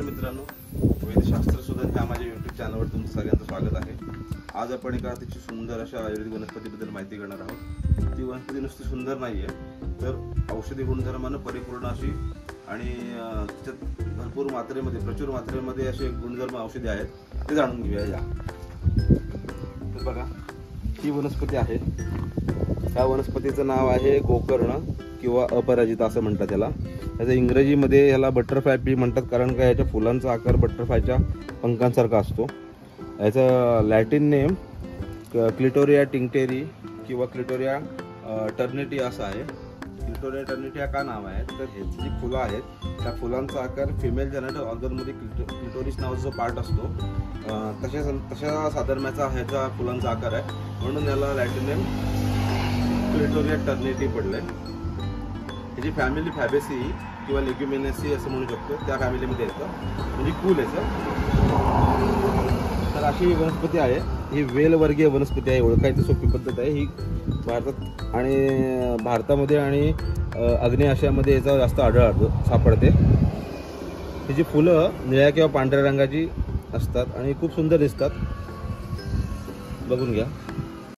मित्रांनो, वैद्यशास्त्र शोधन ह्या माझ्या यूट्यूब चॅनलवर तुमचं सगळ्यांचं स्वागत आहे। आज आपण एका अतिशय सुंदर अशा आयुर्वेदिक वनस्पतीबद्दल माहिती करणार आहोत। ती वनस्पती नुसती सुंदर नाही आहे, तर औषधी गुणधर्मानं परिपूर्ण अशी आणि त्याच्यात भरपूर मात्रेमध्ये, प्रचुर मात्रेमध्ये असे गुणधर्म औषधी आहेत, ते जाणून घेऊया या। तर बघा, ही वनस्पती आहे। ह्या वनस्पतीचं नाव आहे गोकर्ण किंवा अपराजिता असं म्हणतात त्याला। याचं इंग्रजीमध्ये ह्याला बटरफ्लाय पी म्हणतात, कारण का याच्या फुलांचा आकार बटरफ्लायच्या पंखांसारखा असतो। याचं लॅटिन नेम क्लिटोरिया टिंक्टेरी किंवा क्लिटोरिया टर्निटी असं आहे। क्लिटोरिया टर्निटी का नाव आहे, तर ह्याची जी फुलं आहेत त्या फुलांचा आकार फिमेल जेनेटल ऑर्गनमध्ये क्लिटोरिस नावाचा जो पार्ट असतो तशा साधर्म्याचा ह्याचा फुलांचा आकार आहे, म्हणून याला लॅटिन नेम क्लिटोरिया टर्निटी पडलंय। ह्याची फॅमिली फॅबेसी किंवा लेग्युमिनेसी असं म्हणू शकतो, त्या फॅमिलीमध्ये येतं, म्हणजे कूल याचं। तर अशी वनस्पती आहे ही, वेलवर्गीय वनस्पती आहे। ओळखायची सोपी पद्धत आहे ही। भारतामध्ये आणि आग्नेय आशियामध्ये याचा जास्त सापडते। हिची फुलं निळ्या किंवा पांढऱ्या रंगाची असतात आणि खूप सुंदर दिसतात, बघून घ्या।